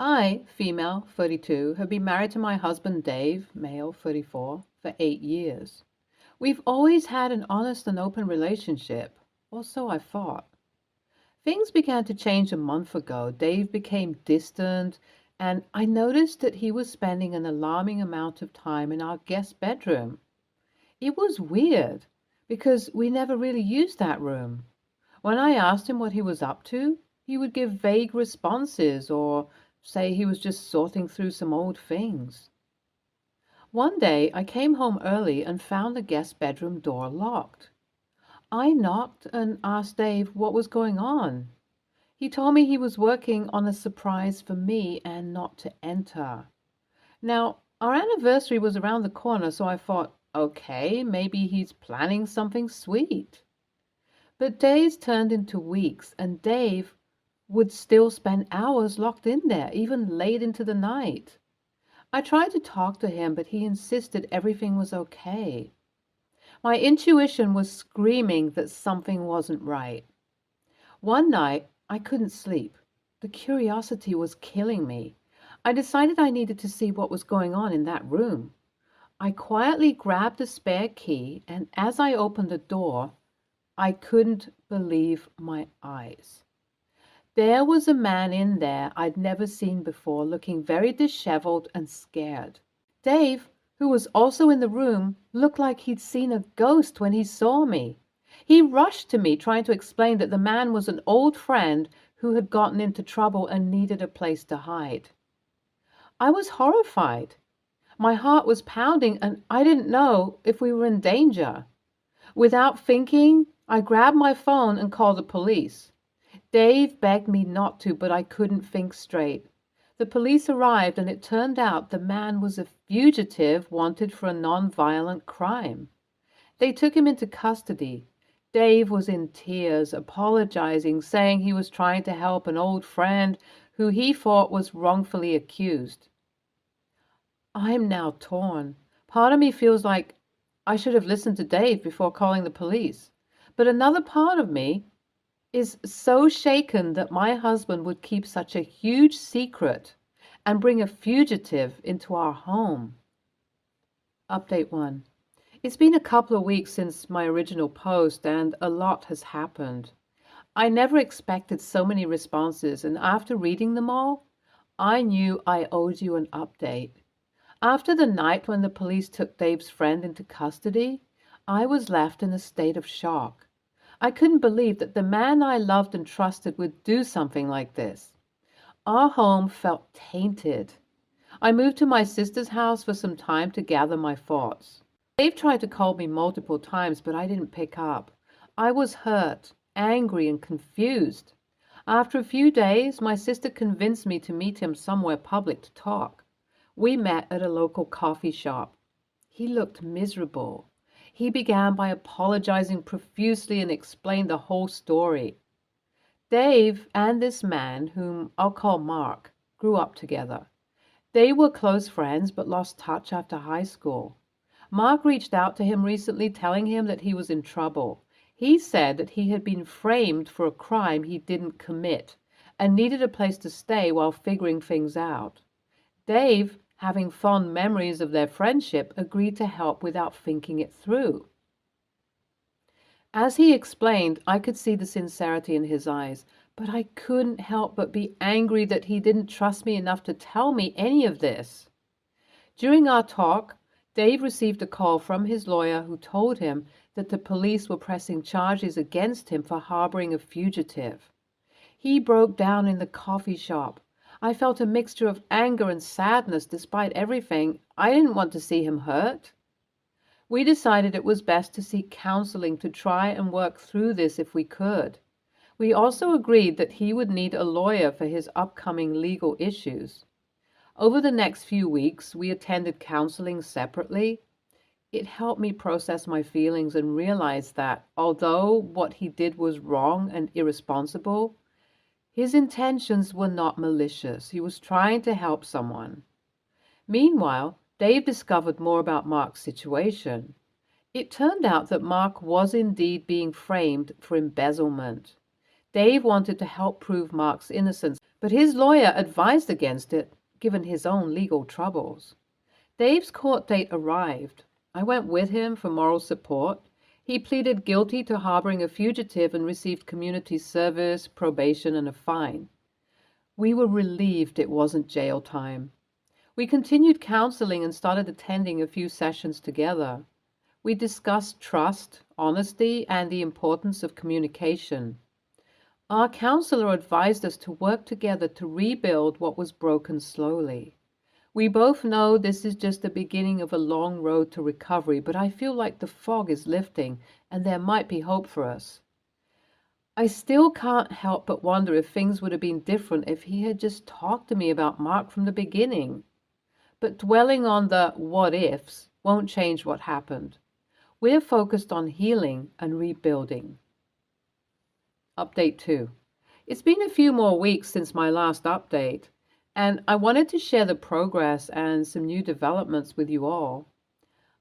I, female, 32, have been married to my husband Dave, male, 34, for 8 years. We've always had an honest and open relationship, or so I thought. Things began to change a month ago. Dave became distant, and I noticed that he was spending an alarming amount of time in our guest bedroom. It was weird, because we never really used that room. When I asked him what he was up to, he would give vague responses or say he was just sorting through some old things. One day I came home early and found the guest bedroom door locked. I knocked and asked Dave what was going on. He told me he was working on a surprise for me and not to enter. Now, our anniversary was around the corner, so I thought, okay, maybe he's planning something sweet. But days turned into weeks, and Dave would still spend hours locked in there, even late into the night. I tried to talk to him, but he insisted everything was okay. My intuition was screaming that something wasn't right. One night, I couldn't sleep. The curiosity was killing me. I decided I needed to see what was going on in that room. I quietly grabbed the spare key, and as I opened the door, I couldn't believe my eyes. There was a man in there I'd never seen before, looking very disheveled and scared. Dave, who was also in the room, looked like he'd seen a ghost when he saw me. He rushed to me, trying to explain that the man was an old friend who had gotten into trouble and needed a place to hide. I was horrified. My heart was pounding, and I didn't know if we were in danger. Without thinking, I grabbed my phone and called the police. Dave begged me not to, but I couldn't think straight. The police arrived, and it turned out the man was a fugitive wanted for a non-violent crime. They took him into custody. Dave was in tears, apologizing, saying he was trying to help an old friend who he thought was wrongfully accused. I'm now torn. Part of me feels like I should have listened to Dave before calling the police. But another part of me is so shaken that my husband would keep such a huge secret and bring a fugitive into our home. Update 1. It's been a couple of weeks since my original post, and a lot has happened. I never expected so many responses, and after reading them all, I knew I owed you an update. After the night when the police took Dave's friend into custody, I was left in a state of shock. I couldn't believe that the man I loved and trusted would do something like this. Our home felt tainted. I moved to my sister's house for some time to gather my thoughts. Dave tried to call me multiple times, but I didn't pick up. I was hurt, angry, and confused. After a few days, my sister convinced me to meet him somewhere public to talk. We met at a local coffee shop. He looked miserable. He began by apologizing profusely and explained the whole story. Dave and this man, whom I'll call Mark, grew up together. They were close friends but lost touch after high school. Mark reached out to him recently, telling him that he was in trouble. He said that he had been framed for a crime he didn't commit and needed a place to stay while figuring things out. Dave, having fond memories of their friendship, agreed to help without thinking it through. As he explained, I could see the sincerity in his eyes, but I couldn't help but be angry that he didn't trust me enough to tell me any of this. During our talk, Dave received a call from his lawyer who told him that the police were pressing charges against him for harboring a fugitive. He broke down in the coffee shop. I felt a mixture of anger and sadness despite everything. I didn't want to see him hurt. We decided it was best to seek counseling to try and work through this if we could. We also agreed that he would need a lawyer for his upcoming legal issues. Over the next few weeks, we attended counseling separately. It helped me process my feelings and realize that, although what he did was wrong and irresponsible, his intentions were not malicious. He was trying to help someone. Meanwhile, Dave discovered more about Mark's situation. It turned out that Mark was indeed being framed for embezzlement. Dave wanted to help prove Mark's innocence, But his lawyer advised against it, given his own legal troubles. Dave's court date arrived. I went with him for moral support. He pleaded guilty to harboring a fugitive and received community service, probation, and a fine. We were relieved it wasn't jail time. We continued counseling and started attending a few sessions together. We discussed trust, honesty, and the importance of communication. Our counselor advised us to work together to rebuild what was broken slowly. We both know this is just the beginning of a long road to recovery, but I feel like the fog is lifting and there might be hope for us. I still can't help but wonder if things would have been different if he had just talked to me about Mark from the beginning. But dwelling on the what ifs won't change what happened. We're focused on healing and rebuilding. Update 2. It's been a few more weeks since my last update, and I wanted to share the progress and some new developments with you all.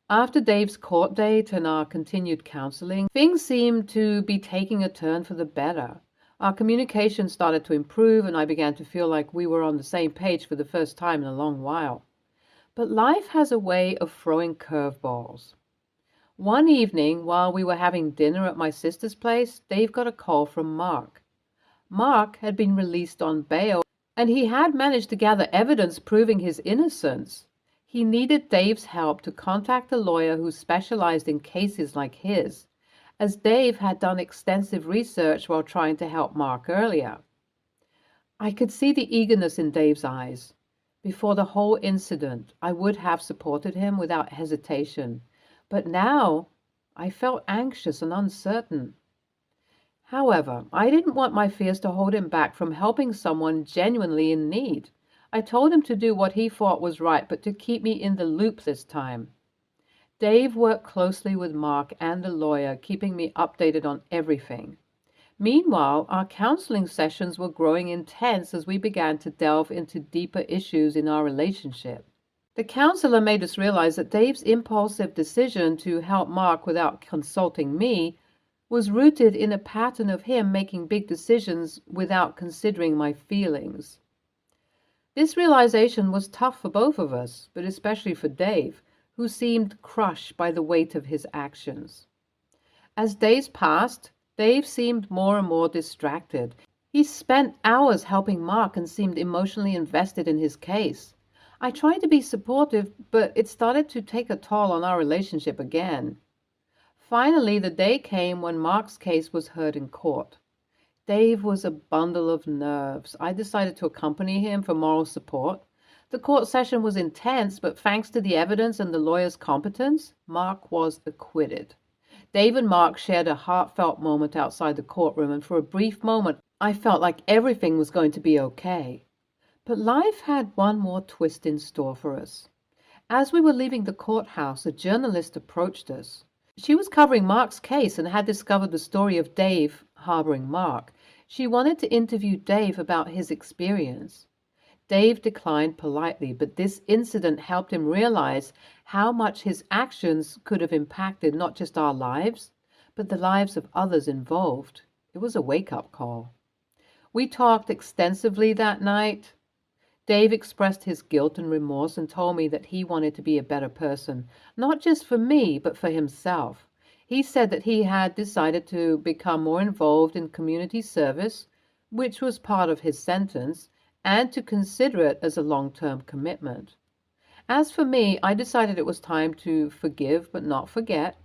After Dave's court date and our continued counseling, things seemed to be taking a turn for the better. Our communication started to improve, and I began to feel like we were on the same page for the first time in a long while. But life has a way of throwing curveballs. One evening, while we were having dinner at my sister's place, Dave got a call from Mark. Mark had been released on bail, and he had managed to gather evidence proving his innocence. He needed Dave's help to contact a lawyer who specialized in cases like his, as Dave had done extensive research while trying to help Mark earlier. I could see the eagerness in Dave's eyes. Before the whole incident, I would have supported him without hesitation, but now I felt anxious and uncertain. However, I didn't want my fears to hold him back from helping someone genuinely in need. I told him to do what he thought was right, but to keep me in the loop this time. Dave worked closely with Mark and the lawyer, keeping me updated on everything. Meanwhile, our counseling sessions were growing intense as we began to delve into deeper issues in our relationship. The counselor made us realize that Dave's impulsive decision to help Mark without consulting me was rooted in a pattern of him making big decisions without considering my feelings. This realization was tough for both of us, but especially for Dave, who seemed crushed by the weight of his actions. As days passed, Dave seemed more and more distracted. He spent hours helping Mark and seemed emotionally invested in his case. I tried to be supportive, but it started to take a toll on our relationship again. Finally, the day came when Mark's case was heard in court. Dave was a bundle of nerves. I decided to accompany him for moral support. The court session was intense, but thanks to the evidence and the lawyer's competence, Mark was acquitted. Dave and Mark shared a heartfelt moment outside the courtroom, and for a brief moment, I felt like everything was going to be okay. But life had one more twist in store for us. As we were leaving the courthouse, a journalist approached us. She was covering Mark's case and had discovered the story of Dave harboring Mark. She wanted to interview Dave about his experience. Dave declined politely, but this incident helped him realize how much his actions could have impacted not just our lives, but the lives of others involved. It was a wake-up call. We talked extensively that night. Dave expressed his guilt and remorse and told me that he wanted to be a better person, not just for me, but for himself. He said that he had decided to become more involved in community service, which was part of his sentence, and to consider it as a long-term commitment. As for me, I decided it was time to forgive but not forget.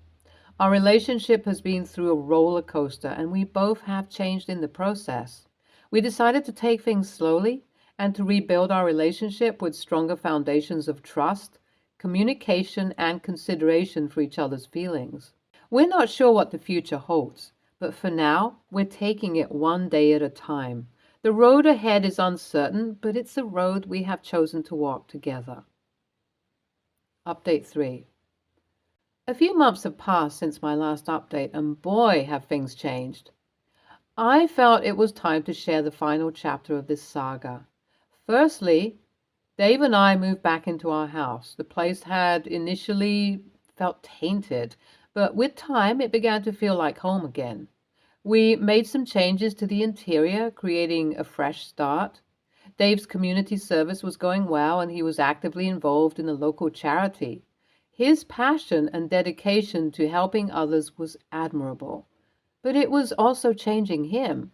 Our relationship has been through a roller coaster, and we both have changed in the process. We decided to take things slowly and to rebuild our relationship with stronger foundations of trust, communication, and consideration for each other's feelings. We're not sure what the future holds, but for now, we're taking it one day at a time. The road ahead is uncertain, but it's a road we have chosen to walk together. Update 3. A few months have passed since my last update, and boy, have things changed. I felt it was time to share the final chapter of this saga. Firstly, Dave and I moved back into our house. The place had initially felt tainted, but with time it began to feel like home again. We made some changes to the interior, creating a fresh start. Dave's community service was going well, and he was actively involved in a local charity. His passion and dedication to helping others was admirable, but it was also changing him.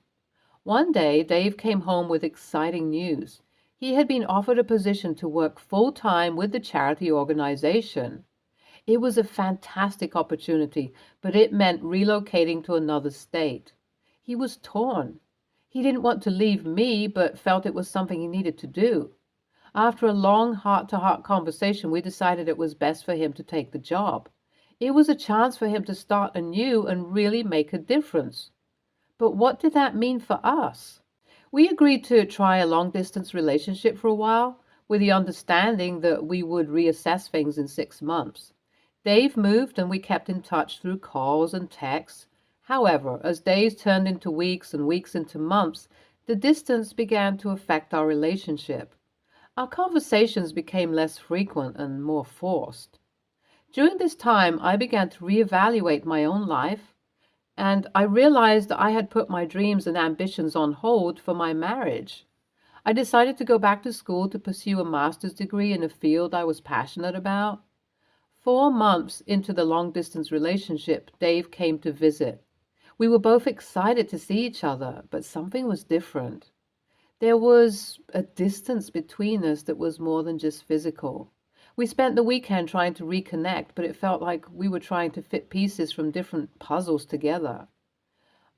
One day, Dave came home with exciting news. He had been offered a position to work full time with the charity organization. It was a fantastic opportunity, but it meant relocating to another state. He was torn. He didn't want to leave me, but felt it was something he needed to do. After a long heart-to-heart conversation, we decided it was best for him to take the job. It was a chance for him to start anew and really make a difference. But what did that mean for us? We agreed to try a long-distance relationship for a while, with the understanding that we would reassess things in 6 months. Dave moved and we kept in touch through calls and texts. However, as days turned into weeks and weeks into months, the distance began to affect our relationship. Our conversations became less frequent and more forced. During this time, I began to reevaluate my own life, and I realized I had put my dreams and ambitions on hold for my marriage. I decided to go back to school to pursue a master's degree in a field I was passionate about. 4 months into the long-distance relationship, Dave came to visit. We were both excited to see each other, but something was different. There was a distance between us that was more than just physical. We spent the weekend trying to reconnect, but it felt like we were trying to fit pieces from different puzzles together.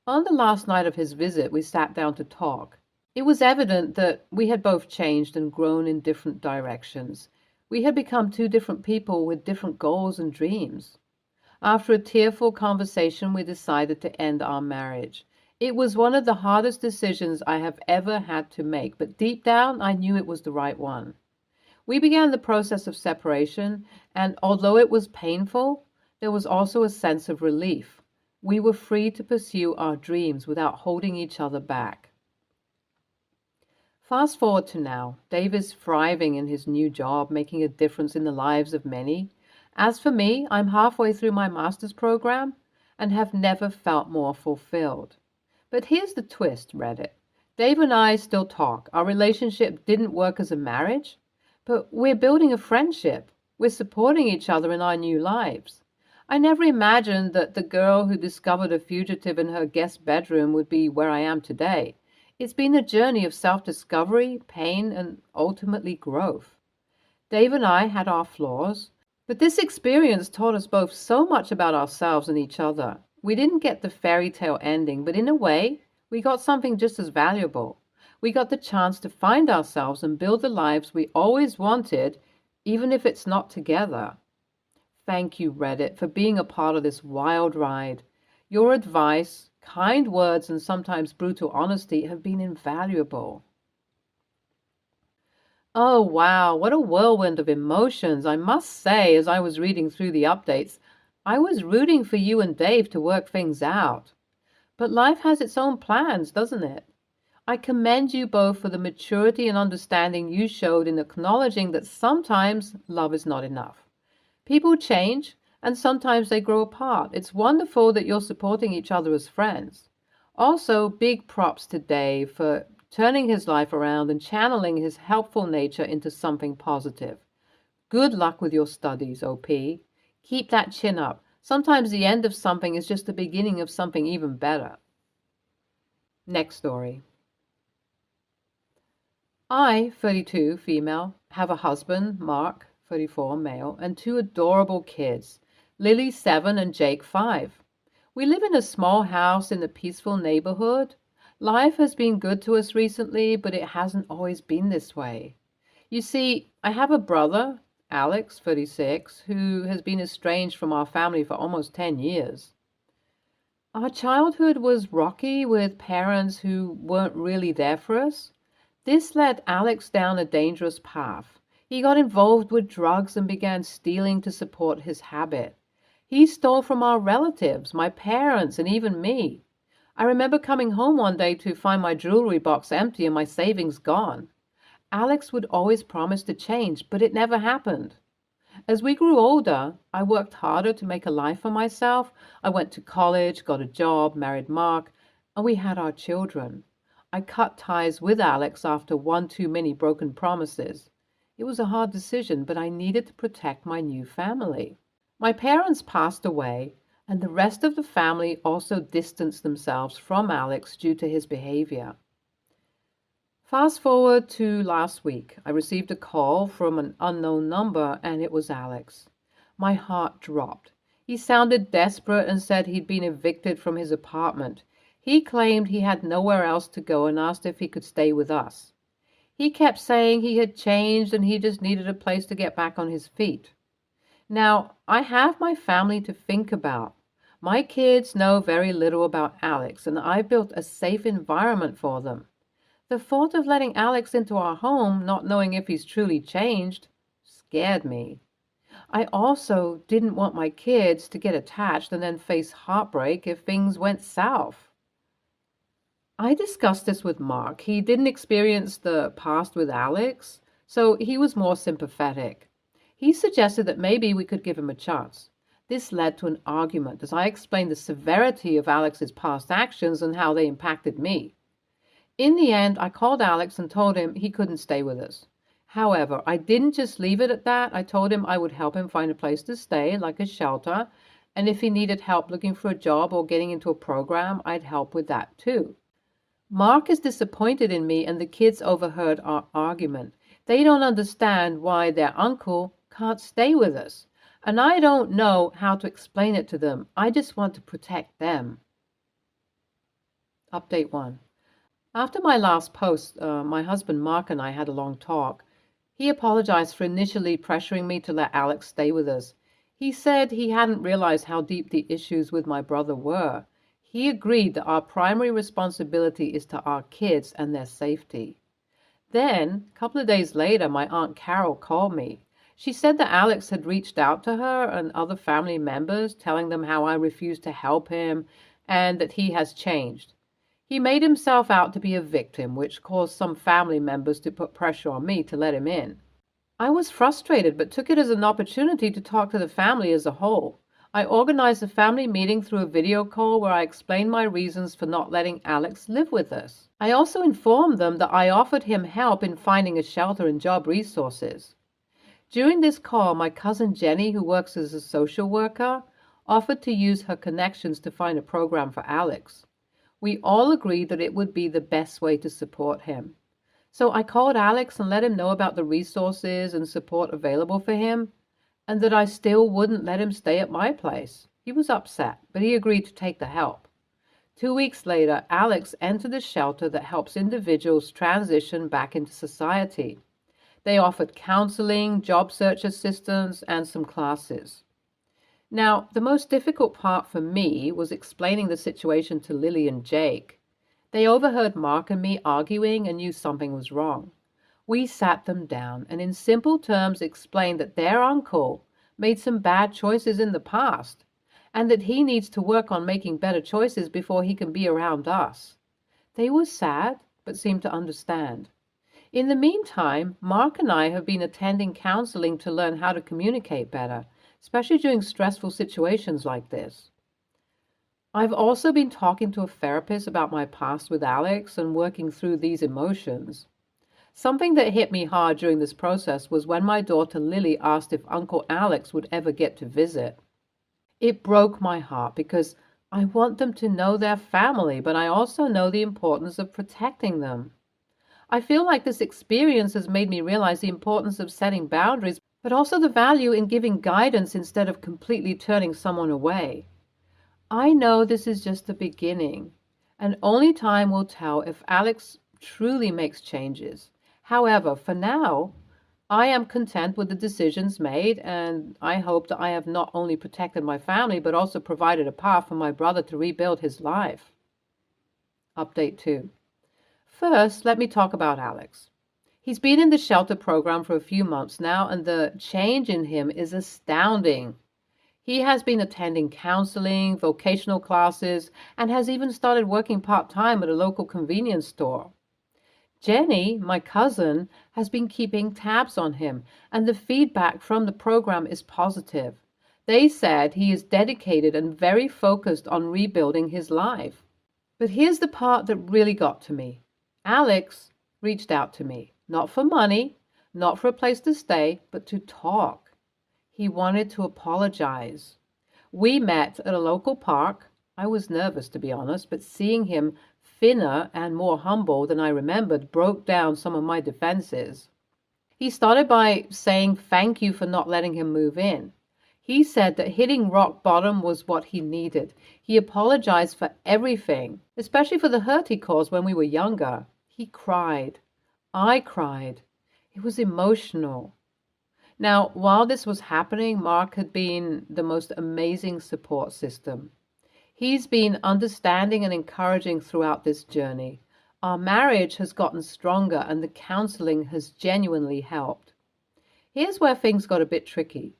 On the last night of his visit, we sat down to talk. It was evident that we had both changed and grown in different directions. We had become two different people with different goals and dreams. After a tearful conversation, we decided to end our marriage. It was one of the hardest decisions I have ever had to make, but deep down, I knew it was the right one. We began the process of separation, and although it was painful, there was also a sense of relief. We were free to pursue our dreams without holding each other back. Fast forward to now. Dave is thriving in his new job, making a difference in the lives of many. As for me, I'm halfway through my master's program and have never felt more fulfilled. But here's the twist, Reddit. Dave and I still talk. Our relationship didn't work as a marriage, but we're building a friendship. We're supporting each other in our new lives. I never imagined that the girl who discovered a fugitive in her guest bedroom would be where I am today. It's been a journey of self-discovery, pain, and ultimately growth. Dave and I had our flaws, but this experience taught us both so much about ourselves and each other. We didn't get the fairy tale ending, but in a way, we got something just as valuable. We got the chance to find ourselves and build the lives we always wanted, even if it's not together. Thank you, Reddit, for being a part of this wild ride. Your advice, kind words, and sometimes brutal honesty have been invaluable. Oh, wow, what a whirlwind of emotions. I must say, as I was reading through the updates, I was rooting for you and Dave to work things out. But life has its own plans, doesn't it? I commend you both for the maturity and understanding you showed in acknowledging that sometimes love is not enough. People change, and sometimes they grow apart. It's wonderful that you're supporting each other as friends. Also, big props to Dave for turning his life around and channeling his helpful nature into something positive. Good luck with your studies, OP. Keep that chin up. Sometimes the end of something is just the beginning of something even better. Next story. I, 32, female, have a husband, Mark, 34, male, and two adorable kids, Lily, 7, and Jake, 5. We live in a small house in a peaceful neighborhood. Life has been good to us recently, but it hasn't always been this way. You see, I have a brother, Alex, 36, who has been estranged from our family for almost 10 years. Our childhood was rocky with parents who weren't really there for us. This led Alex down a dangerous path. He got involved with drugs and began stealing to support his habit. He stole from our relatives, my parents, and even me. I remember coming home one day to find my jewelry box empty and my savings gone. Alex would always promise to change, but it never happened. As we grew older, I worked harder to make a life for myself. I went to college, got a job, married Mark, and we had our children. I cut ties with Alex after one too many broken promises. It was a hard decision, but I needed to protect my new family. My parents passed away, and the rest of the family also distanced themselves from Alex due to his behavior. Fast forward to last week. I received a call from an unknown number, and it was Alex. My heart dropped. He sounded desperate and said he'd been evicted from his apartment. He claimed he had nowhere else to go and asked if he could stay with us. He kept saying he had changed and he just needed a place to get back on his feet. Now, I have my family to think about. My kids know very little about Alex, and I built a safe environment for them. The thought of letting Alex into our home, not knowing if he's truly changed, scared me. I also didn't want my kids to get attached and then face heartbreak if things went south. I discussed this with Mark. He didn't experience the past with Alex, so he was more sympathetic. He suggested that maybe we could give him a chance. This led to an argument as I explained the severity of Alex's past actions and how they impacted me. In the end, I called Alex and told him he couldn't stay with us. However, I didn't just leave it at that. I told him I would help him find a place to stay, like a shelter, and if he needed help looking for a job or getting into a program, I'd help with that too. Mark is disappointed in me, and the kids overheard our argument. They don't understand why their uncle can't stay with us, and I don't know how to explain it to them. I just want to protect them. Update 1. After my last post, my husband Mark and I had a long talk. He apologized for initially pressuring me to let Alex stay with us. He said he hadn't realized how deep the issues with my brother were. He agreed that our primary responsibility is to our kids and their safety. Then, a couple of days later, my Aunt Carol called me. She said that Alex had reached out to her and other family members, telling them how I refused to help him and that he has changed. He made himself out to be a victim, which caused some family members to put pressure on me to let him in. I was frustrated, but took it as an opportunity to talk to the family as a whole. I organized a family meeting through a video call where I explained my reasons for not letting Alex live with us. I also informed them that I offered him help in finding a shelter and job resources. During this call, my cousin Jenny, who works as a social worker, offered to use her connections to find a program for Alex. We all agreed that it would be the best way to support him. So I called Alex and let him know about the resources and support available for him, and that I still wouldn't let him stay at my place. He was upset, but he agreed to take the help. 2 weeks later, Alex entered a shelter that helps individuals transition back into society. They offered counseling, job search assistance, and some classes. Now, the most difficult part for me was explaining the situation to Lily and Jake. They overheard Mark and me arguing and knew something was wrong. We sat them down and in simple terms explained that their uncle made some bad choices in the past and that he needs to work on making better choices before he can be around us. They were sad, but seemed to understand. In the meantime, Mark and I have been attending counseling to learn how to communicate better, especially during stressful situations like this. I've also been talking to a therapist about my past with Alex and working through these emotions. Something that hit me hard during this process was when my daughter Lily asked if Uncle Alex would ever get to visit. It broke my heart because I want them to know their family, but I also know the importance of protecting them. I feel like this experience has made me realize the importance of setting boundaries, but also the value in giving guidance instead of completely turning someone away. I know this is just the beginning, and only time will tell if Alex truly makes changes. However, for now, I am content with the decisions made, and I hope that I have not only protected my family, but also provided a path for my brother to rebuild his life. Update 2. First, let me talk about Alex. He's been in the shelter program for a few months now, and the change in him is astounding. He has been attending counseling, vocational classes, and has even started working part-time at a local convenience store. Jenny, my cousin, has been keeping tabs on him, and the feedback from the program is positive. They said he is dedicated and very focused on rebuilding his life. But here's the part that really got to me. Alex reached out to me, not for money, not for a place to stay, but to talk. He wanted to apologize. We met at a local park. I was nervous, to be honest, but seeing him thinner and more humble than I remembered broke down some of my defenses. He started by saying thank you for not letting him move in. He said that hitting rock bottom was what he needed. He apologized for everything, especially for the hurt he caused when we were younger. He cried. I cried. It was emotional. Now, while this was happening, Mark had been the most amazing support system. He's been understanding and encouraging throughout this journey. Our marriage has gotten stronger and the counseling has genuinely helped. Here's where things got a bit tricky.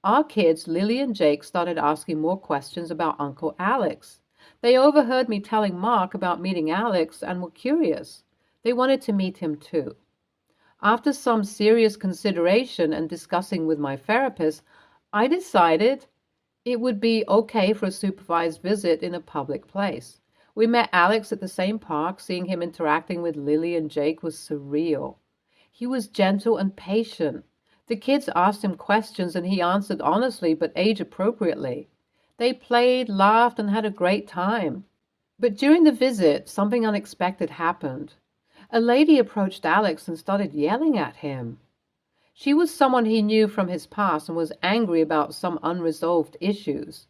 Our kids, Lily and Jake, started asking more questions about Uncle Alex. They overheard me telling Mark about meeting Alex and were curious. They wanted to meet him too. After some serious consideration and discussing with my therapist, I decided it would be okay for a supervised visit in a public place. We met Alex at the same park. Seeing him interacting with Lily and Jake was surreal. He was gentle and patient. The kids asked him questions and he answered honestly but age appropriately. They played, laughed, and had a great time. But during the visit, something unexpected happened. A lady approached Alex and started yelling at him. She was someone he knew from his past and was angry about some unresolved issues.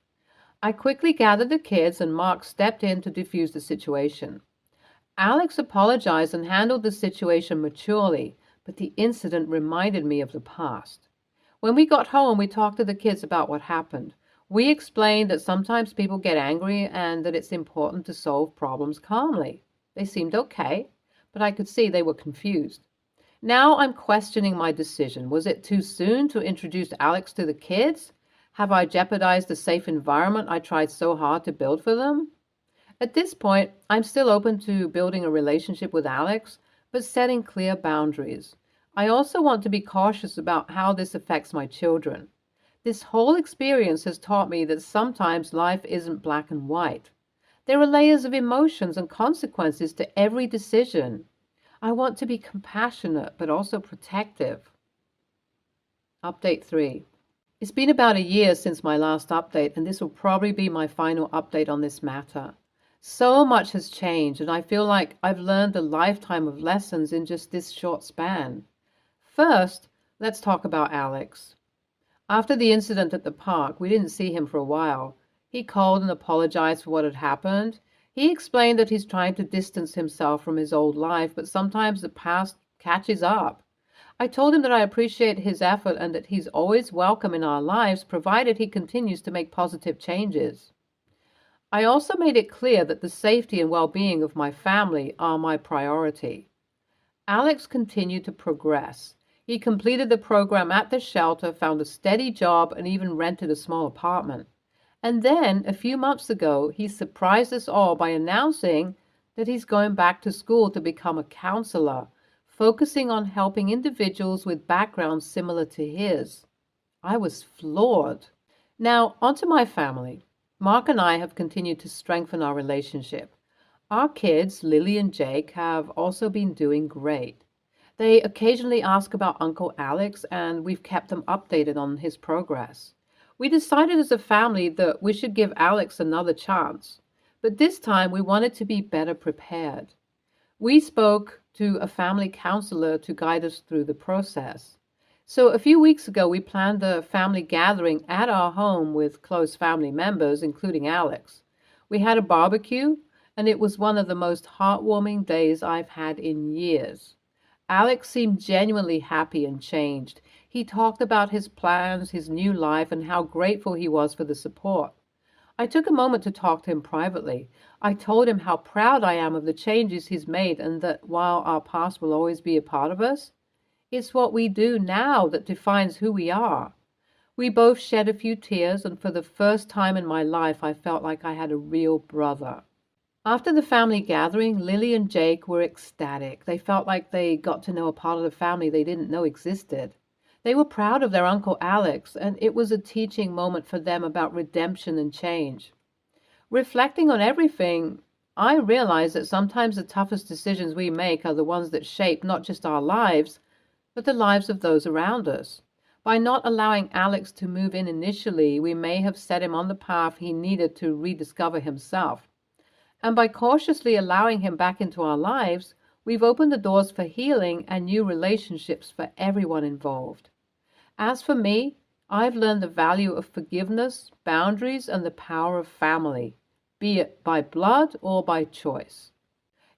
I quickly gathered the kids and Mark stepped in to defuse the situation. Alex apologized and handled the situation maturely, but the incident reminded me of the past. When we got home, we talked to the kids about what happened. We explained that sometimes people get angry and that it's important to solve problems calmly. They seemed okay, but I could see they were confused. Now I'm questioning my decision. Was it too soon to introduce Alex to the kids? Have I jeopardized the safe environment I tried so hard to build for them? At this point, I'm still open to building a relationship with Alex, but setting clear boundaries. I also want to be cautious about how this affects my children. This whole experience has taught me that sometimes life isn't black and white. There are layers of emotions and consequences to every decision. I want to be compassionate, but also protective. Update 3. It's been about a year since my last update, and this will probably be my final update on this matter. So much has changed, and I feel like I've learned a lifetime of lessons in just this short span. First, let's talk about Alex. After the incident at the park, we didn't see him for a while. He called and apologized for what had happened. He explained that he's trying to distance himself from his old life, but sometimes the past catches up. I told him that I appreciate his effort and that he's always welcome in our lives, provided he continues to make positive changes. I also made it clear that the safety and well-being of my family are my priority. Alex continued to progress. He completed the program at the shelter, found a steady job, and even rented a small apartment. And then, a few months ago, he surprised us all by announcing that he's going back to school to become a counselor, focusing on helping individuals with backgrounds similar to his. I was floored. Now, onto my family. Mark and I have continued to strengthen our relationship. Our kids, Lily and Jake, have also been doing great. They occasionally ask about Uncle Alex, and we've kept them updated on his progress. We decided as a family that we should give Alex another chance, but this time we wanted to be better prepared. We spoke to a family counselor to guide us through the process. So a few weeks ago, we planned a family gathering at our home with close family members, including Alex. We had a barbecue, and it was one of the most heartwarming days I've had in years. Alex seemed genuinely happy and changed. He talked about his plans, his new life, and how grateful he was for the support. I took a moment to talk to him privately. I told him how proud I am of the changes he's made and that while our past will always be a part of us, it's what we do now that defines who we are. We both shed a few tears, and for the first time in my life, I felt like I had a real brother. After the family gathering, Lily and Jake were ecstatic. They felt like they got to know a part of the family they didn't know existed. They were proud of their Uncle Alex, and it was a teaching moment for them about redemption and change. Reflecting on everything, I realize that sometimes the toughest decisions we make are the ones that shape not just our lives, but the lives of those around us. By not allowing Alex to move in initially, we may have set him on the path he needed to rediscover himself. And by cautiously allowing him back into our lives, we've opened the doors for healing and new relationships for everyone involved. As for me, I've learned the value of forgiveness, boundaries, and the power of family, be it by blood or by choice.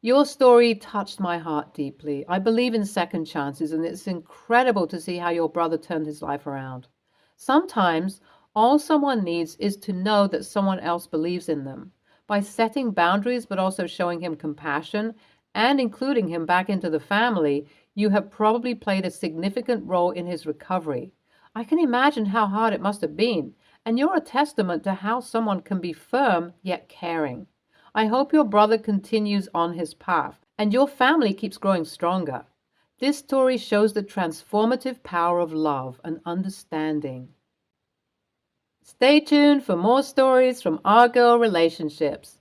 Your story touched my heart deeply. I believe in second chances, and it's incredible to see how your brother turned his life around. Sometimes, all someone needs is to know that someone else believes in them. By setting boundaries, but also showing him compassion and including him back into the family, you have probably played a significant role in his recovery. I can imagine how hard it must have been, and you're a testament to how someone can be firm yet caring. I hope your brother continues on his path and your family keeps growing stronger. This story shows the transformative power of love and understanding. Stay tuned for more stories from Our Girl Relationships.